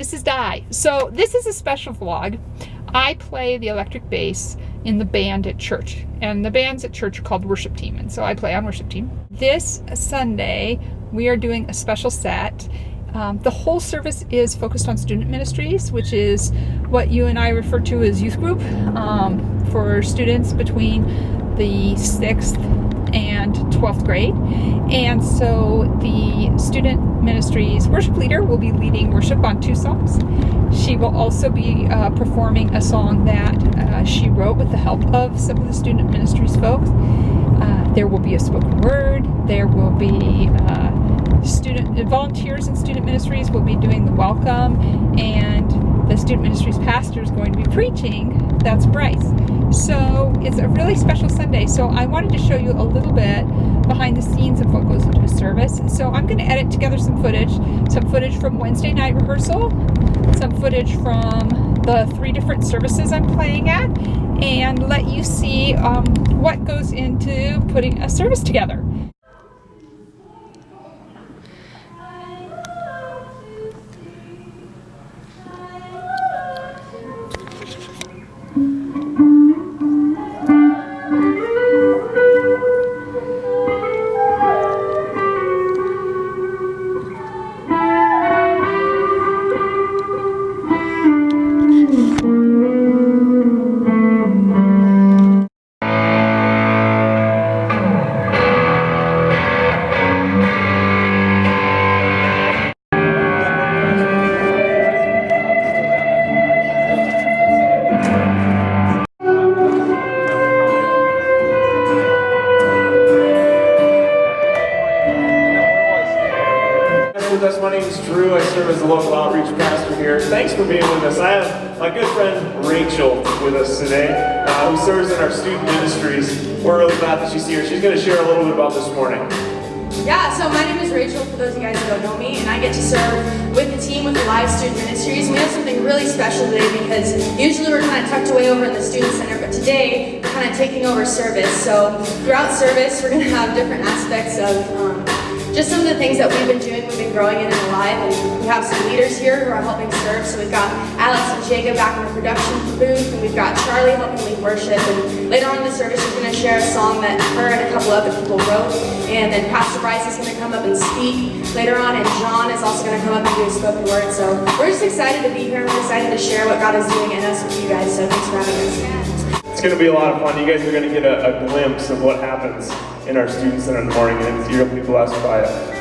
this is Di. So this is a special vlog. I play the electric bass in the band at church, and the bands at church are called worship team, and so I play on worship team. This Sunday we are doing a special set. The whole service is focused on Student Ministries, which is what you and I refer to as youth group, for students between the 6th and 12th grade. And so the Student Ministries worship leader will be leading worship on 2 songs. She will also be performing a song that she wrote with the help of some of the Student Ministries folks. There will be a spoken word. There will be volunteers in Student Ministries will be doing the welcome, and the Student Ministries pastor is going to be preaching. That's Bryce. So it's a really special Sunday. So I wanted to show you a little bit behind the scenes of what goes into a service. So I'm going to edit together some footage from Wednesday night rehearsal, some footage from the 3 different services I'm playing at, and let you see what goes into putting a service together. My name is Drew. I serve as the local outreach pastor here. Thanks for being with us. I have my good friend Rachel with us today, who serves in our Student Ministries. We're really glad that she's here. She's going to share a little bit about this morning. Yeah, so my name is Rachel, for those of you guys who don't know me, and I get to serve with the team with the live Student Ministries. We have something really special today because usually we're kind of tucked away over in the Student Center, but today we're kind of taking over service. So throughout service, we're going to have different aspects of just some of the things that we've been doing, we've been growing in and alive, and we have some leaders here who are helping serve. So we've got Alex and Jacob back in the production booth, and we've got Charlie helping lead worship. And later on in the service, she's going to share a song that her and a couple other people wrote. And then Pastor Bryce is going to come up and speak later on, and John is also going to come up and do a spoken word. So we're just excited to be here, and we're excited to share what God is doing in us with you guys. So thanks for having us. It's going to be a lot of fun. You guys are going to get a glimpse of what happens in our Student Center in the morning, and you're going to be blessed by it.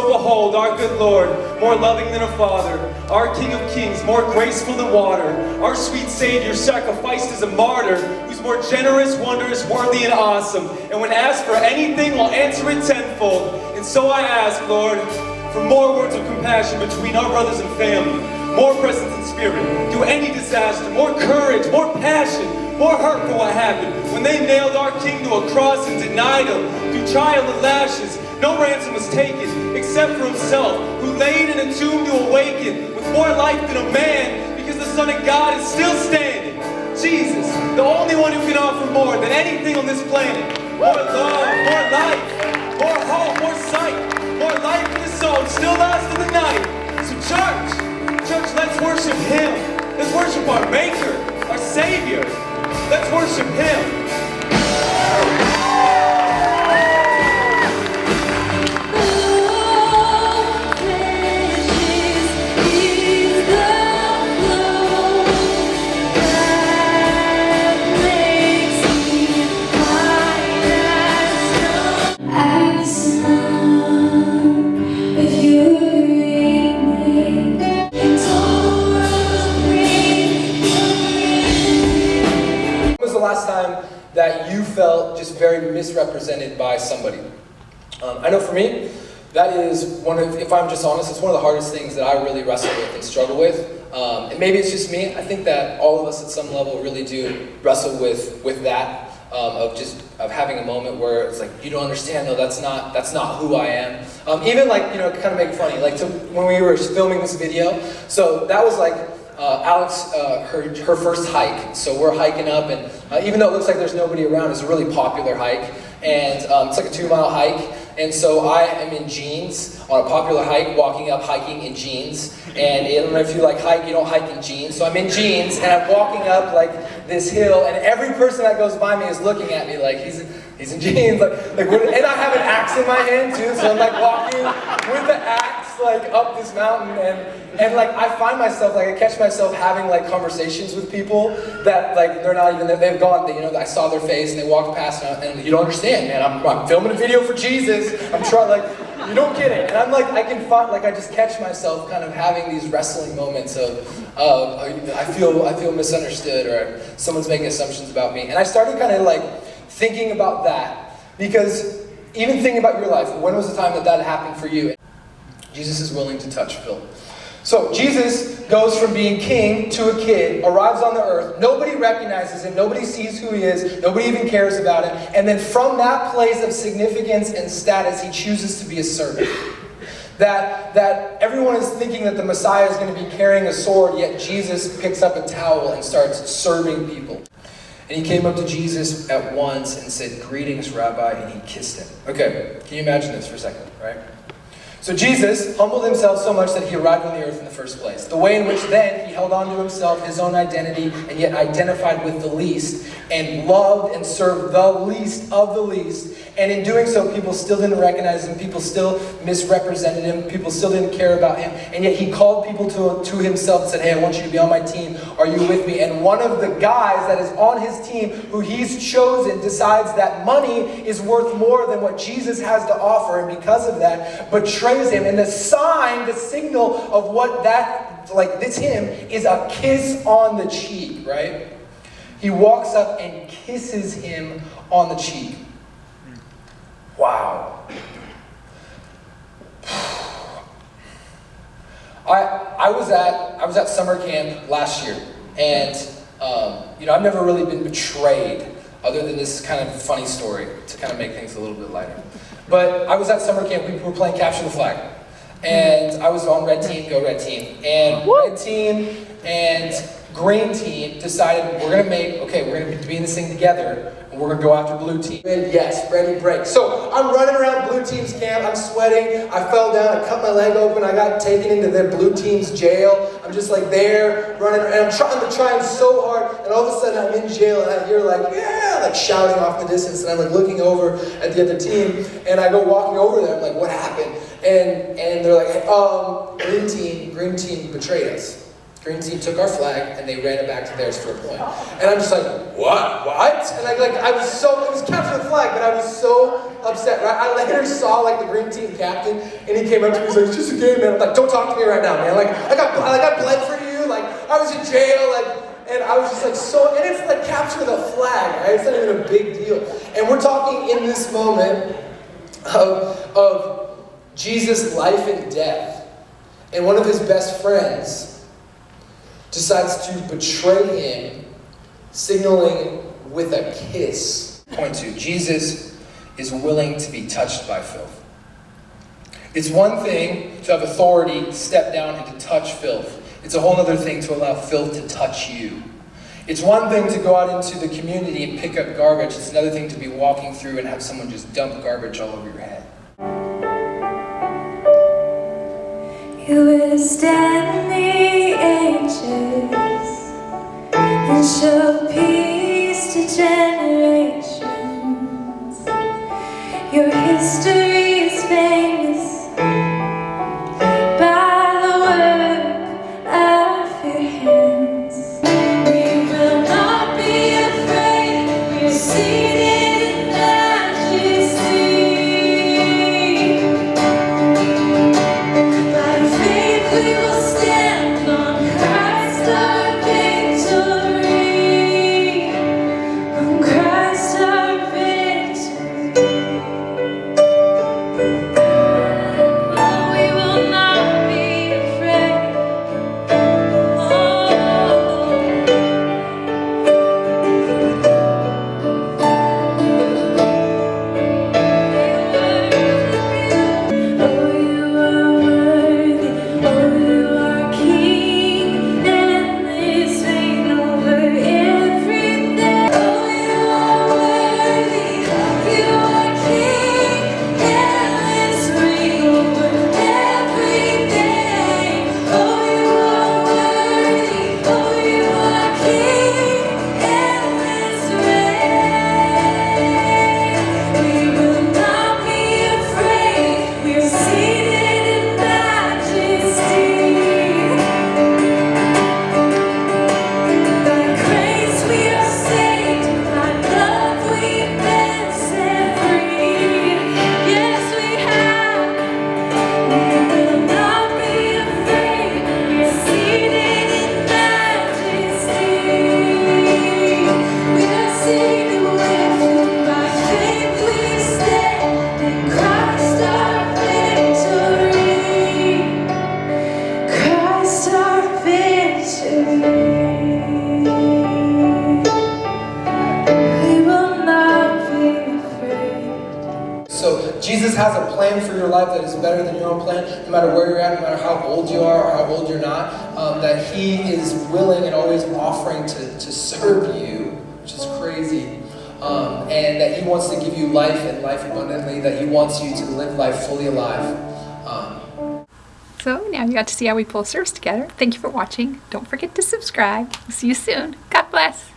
Behold, our good Lord, more loving than a father, our King of kings, more graceful than water, our sweet Savior, sacrificed as a martyr, who's more generous, wondrous, worthy, and awesome, and when asked for anything, will answer it tenfold. And so I ask, Lord, for more words of compassion between our brothers and family, more presence and spirit through any disaster, more courage, more passion, more hurt for what happened when they nailed our King to a cross and denied him through trial and lashes. No ransom was taken except for himself, who laid in a tomb to awaken with more life than a man, because the Son of God is still standing. Jesus, the only one who can offer more than anything on this planet. More love, more life, more hope, more sight, more life in the soul, still lasts in the night. So church, let's worship Him. Let's worship our Maker, our Savior. Let's worship Him. Last time that you felt just very misrepresented by somebody. I know for me, that is if I'm just honest, it's one of the hardest things that I really wrestle with and struggle with. And maybe it's just me. I think that all of us at some level really do wrestle with that. Of having a moment where it's like, you don't understand, no, that's not who I am. Even like, kind of make funny, like when we were filming this video, so that was like Alex, her first hike. So we're hiking up, and even though it looks like there's nobody around, it's a really popular hike, and it's like a 2-mile hike. And so I am in jeans on a popular hike, walking up, hiking in jeans. And I don't know if you like hike, you don't hike in jeans. So I'm in jeans, and I'm walking up like this hill, and every person that goes by me is looking at me like, he's in jeans. And I have an axe in my hand too, so I'm like walking with the axe like up this mountain, and like I find myself, like I catch myself having like conversations with people that like they're not even, they've gone, I saw their face and they walked past, and you don't understand, man, I'm filming a video for Jesus, I'm trying, like, you don't get it. And I'm like, I can find, like I just catch myself kind of having these wrestling moments of I feel misunderstood, or someone's making assumptions about me. And I started kind of like thinking about that, because even thinking about your life, when was the time that happened for you? Jesus is willing to touch Phil. So Jesus goes from being king to a kid, arrives on the earth, nobody recognizes him, nobody sees who he is, nobody even cares about him, and then from that place of significance and status, he chooses to be a servant. That everyone is thinking that the Messiah is going to be carrying a sword, yet Jesus picks up a towel and starts serving people. And he came up to Jesus at once and said, "Greetings, Rabbi," and he kissed him. Okay, can you imagine this for a second, right? So Jesus humbled himself so much that he arrived on the earth in the first place. The way in which then he held on to himself, his own identity, and yet identified with the least, and loved and served the least of the least. And in doing so, people still didn't recognize him, people still misrepresented him, people still didn't care about him, and yet he called people to himself and said, "Hey, I want you to be on my team. Are you with me?" And one of the guys that is on his team, who he's chosen, decides that money is worth more than what Jesus has to offer, and because of that, betrays him. And the sign, the signal of what that, like this him, is a kiss on the cheek, right? He walks up and kisses him on the cheek. Wow. I was at summer camp last year, and I've never really been betrayed, other than this kind of funny story to kind of make things a little bit lighter. But I was at summer camp. We were playing capture the flag, and I was on red team, go red team, and red team and green team decided we're gonna be in this thing together. We're going to go after blue team. And yes, ready, break. So I'm running around blue team's camp. I'm sweating. I fell down. I cut my leg open. I got taken into their blue team's jail. I'm just like there running, and I'm trying so hard. And all of a sudden I'm in jail, and I hear like, yeah, like shouting off in the distance. And I'm like looking over at the other team, and I go walking over there. I'm like, what happened? And they're like, hey, green team betrayed us. Green team took our flag and they ran it back to theirs for a point. And I'm just like, what? And it was capture the flag, but I was so upset, right? I later saw like the green team captain, and he came up to me and was like, "It's just a game, man." I'm like, "Don't talk to me right now, man. Like, I got bled for you. Like, I was in jail. Like," and I was just like, and it's like capture the flag, right? It's not even a big deal. And we're talking in this moment of Jesus' life and death, and one of his best friends decides to betray him, signaling with a kiss. Point 2, Jesus is willing to be touched by filth. It's one thing to have authority to step down and to touch filth. It's a whole other thing to allow filth to touch you. It's one thing to go out into the community and pick up garbage. It's another thing to be walking through and have someone just dump garbage all over your head. You withstand the ages and show peace to generations. Your history is famous by the work of your hands. We will not be afraid. We are seated in majesty. We will stand on Christ our victory, on Christ our victory. for your life that is better than your own plan, no matter where you're at, no matter how old you are or how old you're not, that He is willing and always offering to serve you, which is crazy, and that He wants to give you life and life abundantly, that He wants you to live life fully alive. So now you got to see how we pull service together. Thank you for watching. Don't forget to subscribe. We'll see you soon. God bless.